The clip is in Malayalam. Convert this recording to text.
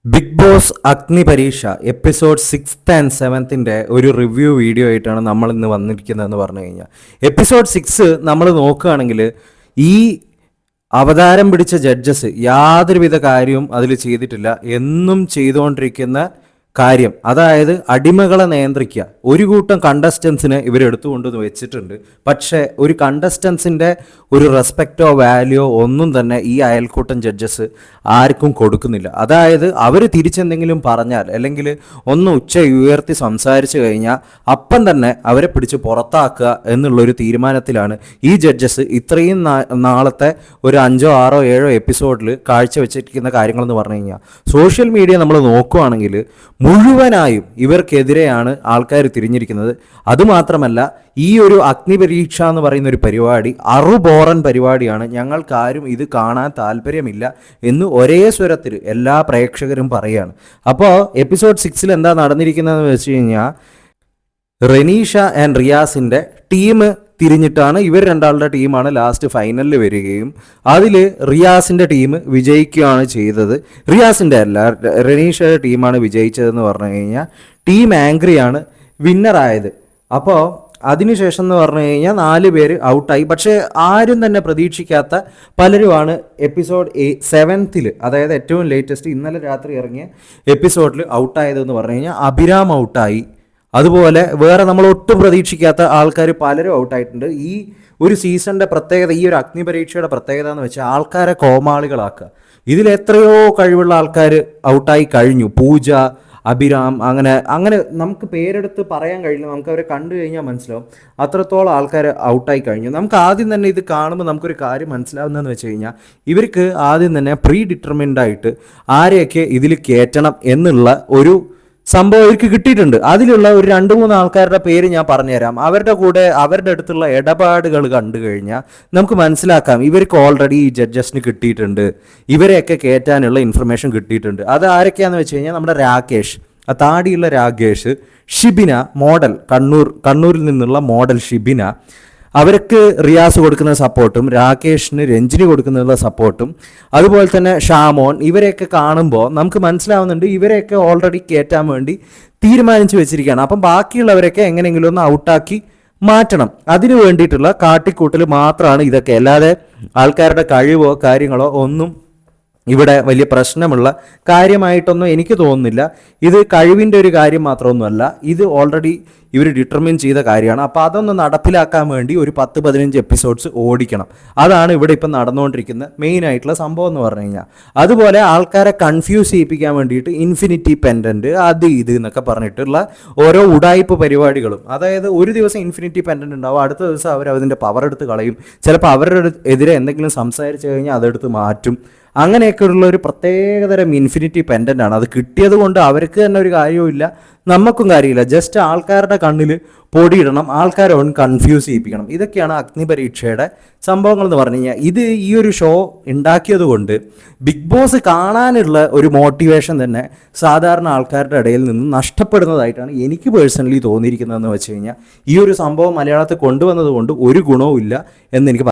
ബിഗ് ബോസ് അഗ്നി പരീക്ഷ എപ്പിസോഡ് 6th and 7th ഒരു റിവ്യൂ വീഡിയോ ആയിട്ടാണ് നമ്മൾ ഇന്ന് വന്നിരിക്കുന്നതെന്ന് പറഞ്ഞു കഴിഞ്ഞാൽ എപ്പിസോഡ് 6 നമ്മൾ നോക്കുകയാണെങ്കിൽ ഈ അവതാരം പിടിച്ച ജഡ്ജസ് യാതൊരുവിധ കാര്യവും അതിൽ ചെയ്തിട്ടില്ല. എന്നും ചെയ്തുകൊണ്ടിരിക്കുന്ന കാര്യം, അതായത് അടിമകളെ നിയന്ത്രിക്കുക. ഒരു കൂട്ടം കണ്ടസ്റ്റൻസിനെ ഇവരെടുത്തുകൊണ്ടുവന്ന് വെച്ചിട്ടുണ്ട്. പക്ഷേ ഒരു കണ്ടസ്റ്റൻസിൻ്റെ ഒരു റെസ്പെക്റ്റോ വാല്യോ ഒന്നും തന്നെ ഈ അയൽക്കൂട്ടം ജഡ്ജസ് ആർക്കും കൊടുക്കുന്നില്ല. അതായത് അവർ തിരിച്ചെന്തെങ്കിലും പറഞ്ഞാൽ അല്ലെങ്കിൽ ഒന്ന് ഉച്ച ഉയർത്തി സംസാരിച്ചു കഴിഞ്ഞാൽ അപ്പം തന്നെ അവരെ പിടിച്ച് പുറത്താക്കുക എന്നുള്ളൊരു തീരുമാനത്തിലാണ് ഈ ജഡ്ജസ് ഇത്രയും നാളത്തെ ഒരു 5, 6, 7 എപ്പിസോഡിൽ കാഴ്ചവെച്ചിരിക്കുന്ന കാര്യങ്ങളെന്ന് പറഞ്ഞു കഴിഞ്ഞാൽ സോഷ്യൽ മീഡിയ നമ്മൾ നോക്കുകയാണെങ്കിൽ മുഴുവനായും ഇവർക്കെതിരെയാണ് ആൾക്കാർ തിരിഞ്ഞിരിക്കുന്നത്. അതുമാത്രമല്ല, ഈ ഒരു അഗ്നിപരീക്ഷ എന്ന് പറയുന്ന ഒരു പരിപാടി അറുബോറൻ പരിപാടിയാണ്, ഞങ്ങൾക്കാരും ഇത് കാണാൻ താല്പര്യമില്ല എന്ന് ഒരേ സ്വരത്തിൽ എല്ലാ പ്രേക്ഷകരും പറയുകയാണ്. അപ്പോൾ എപ്പിസോഡ് 6 എന്താ നടന്നിരിക്കുന്നതെന്ന് വെച്ച് കഴിഞ്ഞാൽ റെനീഷ ആൻഡ് റിയാസിൻ്റെ ടീം തിരിഞ്ഞിട്ടാണ്, ഇവർ രണ്ടാളുടെ ടീമാണ് ലാസ്റ്റ് ഫൈനലിൽ വരികയും അതിൽ റിയാസിൻ്റെ ടീം വിജയിക്കുകയാണ് ചെയ്തത്. റിയാസിൻ്റെ അല്ല, റെനീഷയുടെ ടീമാണ് വിജയിച്ചതെന്ന് പറഞ്ഞു കഴിഞ്ഞാൽ ടീം ആംഗ്രിയാണ് വിന്നറായത്. അപ്പോൾ അതിനുശേഷം എന്ന് പറഞ്ഞു കഴിഞ്ഞാൽ 4 പേര് ഔട്ടായി. പക്ഷേ ആരും തന്നെ പ്രതീക്ഷിക്കാത്ത പലരുമാണ് എപ്പിസോഡ് 7th, അതായത് ഏറ്റവും ലേറ്റസ്റ്റ് ഇന്നലെ രാത്രി ഇറങ്ങിയ എപ്പിസോഡിൽ ഔട്ടായതെന്ന് പറഞ്ഞു കഴിഞ്ഞാൽ അഭിരാം ഔട്ടായി. അതുപോലെ വേറെ നമ്മൾ ഒട്ടും പ്രതീക്ഷിക്കാത്ത ആൾക്കാർ പലരും ഔട്ടായിട്ടുണ്ട്. ഈ ഒരു സീസണിൻ്റെ പ്രത്യേകത, ഈ ഒരു അഗ്നിപരീക്ഷയുടെ പ്രത്യേകത എന്ന് വെച്ചാൽ ആൾക്കാരെ കോമാളികളാക്കുക. ഇതിൽ എത്രയോ കഴിവുള്ള ആൾക്കാർ ഔട്ടായി കഴിഞ്ഞു. പൂജ, അഭിരാം, അങ്ങനെ നമുക്ക് പേരെടുത്ത് പറയാൻ കഴിയില്ല. നമുക്ക് അവരെ കണ്ടു കഴിഞ്ഞാൽ മനസ്സിലാവും അത്രത്തോളം ആൾക്കാർ ഔട്ടായി കഴിഞ്ഞു. നമുക്ക് ആദ്യം തന്നെ ഇത് കാണുമ്പോൾ നമുക്കൊരു കാര്യം മനസ്സിലാവുന്നതെന്ന് വെച്ച് കഴിഞ്ഞാൽ ഇവർക്ക് ആദ്യം തന്നെ പ്രീ ഡിറ്റർമിൻഡായിട്ട് ആരെയൊക്കെ ഇതിൽ കയറ്റണം എന്നുള്ള ഒരു സംഭവം അവർക്ക് കിട്ടിയിട്ടുണ്ട്. അതിലുള്ള ഒരു 2-3 ആൾക്കാരുടെ പേര് ഞാൻ പറഞ്ഞുതരാം. അവരുടെ കൂടെ അവരുടെ അടുത്തുള്ള ഇടപാടുകൾ കണ്ടു കഴിഞ്ഞാൽ നമുക്ക് മനസ്സിലാക്കാം ഇവർക്ക് ഓൾറെഡി ഈ ജഡ്ജസിന് കിട്ടിയിട്ടുണ്ട്, ഇവരെയൊക്കെ കയറ്റാനുള്ള ഇൻഫർമേഷൻ കിട്ടിയിട്ടുണ്ട്. അത് ആരൊക്കെയാണെന്ന് വെച്ച് കഴിഞ്ഞാൽ നമ്മുടെ രാകേഷ്, ആ താടിയുള്ള രാകേഷ്, ഷിബിന മോഡൽ, കണ്ണൂരിൽ നിന്നുള്ള മോഡൽ ഷിബിന, അവർക്ക് റിയാസ് കൊടുക്കുന്ന സപ്പോർട്ടും രാകേഷിന് രഞ്ജിനി കൊടുക്കുന്ന സപ്പോർട്ടും, അതുപോലെ തന്നെ ഷാമോൻ, ഇവരെയൊക്കെ കാണുമ്പോൾ നമുക്ക് മനസ്സിലാവുന്നുണ്ട് ഇവരെയൊക്കെ ഓൾറെഡി കയറ്റാൻ വേണ്ടി തീരുമാനിച്ചു വെച്ചിരിക്കുകയാണ്. അപ്പം ബാക്കിയുള്ളവരൊക്കെ എങ്ങനെയെങ്കിലും ഒന്ന് ഔട്ടാക്കി മാറ്റണം. അതിനു വേണ്ടിയിട്ടുള്ള കാട്ടിക്കൂട്ടൽ മാത്രമാണ് ഇതൊക്കെ. അല്ലാതെ ആൾക്കാരുടെ കഴിവോ കാര്യങ്ങളോ ഒന്നും ഇവിടെ വലിയ പ്രശ്നമുള്ള കാര്യമായിട്ടൊന്നും എനിക്ക് തോന്നുന്നില്ല. ഇത് കഴിവിൻ്റെ ഒരു കാര്യം മാത്രമൊന്നുമല്ല, ഇത് ഓൾറെഡി ഇവർ ഡിറ്റർമിൻ ചെയ്ത കാര്യമാണ്. അപ്പോൾ അതൊന്ന് നടപ്പിലാക്കാൻ വേണ്ടി ഒരു 10-15 എപ്പിസോഡ്സ് ഓടിക്കണം. അതാണ് ഇവിടെ ഇപ്പം നടന്നുകൊണ്ടിരിക്കുന്ന മെയിൻ ആയിട്ടുള്ള സംഭവം എന്ന് പറഞ്ഞു കഴിഞ്ഞാൽ. അതുപോലെ ആൾക്കാരെ കൺഫ്യൂസ് ചെയ്യിപ്പിക്കാൻ വേണ്ടിയിട്ട് ഇൻഫിനിറ്റി പെൻഡൻറ്റ് അത് ഇത് എന്നൊക്കെ പറഞ്ഞിട്ടുള്ള ഓരോ ഉടായ്പ പരിപാടികളും, അതായത് ഒരു ദിവസം ഇൻഫിനിറ്റി പെൻഡൻറ്റ് ഉണ്ടാവും, അടുത്ത ദിവസം അവർ അതിൻ്റെ പവർ എടുത്ത് കളയും. ചിലപ്പോൾ അവരുടെ എതിരെ എന്തെങ്കിലും സംസാരിച്ച് കഴിഞ്ഞാൽ അതെടുത്ത് മാറ്റും. അങ്ങനെയൊക്കെയുള്ള ഒരു പ്രത്യേകതരം ഇൻഫിനിറ്റി പെൻഡൻ്റ് ആണ്. അത് കിട്ടിയത് കൊണ്ട് അവർക്ക് തന്നെ ഒരു കാര്യവുമില്ല, നമുക്കും കാര്യമില്ല. ജസ്റ്റ് ആൾക്കാരുടെ കണ്ണിൽ പൊടിയിടണം, ആൾക്കാരെ ഒന്ന് കൺഫ്യൂസ് ചെയ്യിപ്പിക്കണം. ഇതൊക്കെയാണ് അഗ്നിപരീക്ഷയുടെ സംഭവങ്ങൾ എന്ന് പറഞ്ഞു കഴിഞ്ഞാൽ. ഇത് ഈ ഒരു ഷോ ഉണ്ടാക്കിയത് കൊണ്ട് ബിഗ് ബോസ് കാണാനുള്ള ഒരു മോട്ടിവേഷൻ തന്നെ സാധാരണ ആൾക്കാരുടെ ഇടയിൽ നിന്ന് നഷ്ടപ്പെടുന്നതായിട്ടാണ് എനിക്ക് പേഴ്സണലി തോന്നിയിരിക്കുന്നതെന്ന് വെച്ച് കഴിഞ്ഞാൽ ഈ ഒരു സംഭവം മലയാളത്തിൽ കൊണ്ടുവന്നത് കൊണ്ട് ഒരു ഗുണവും ഇല്ല എന്നെനിക്ക്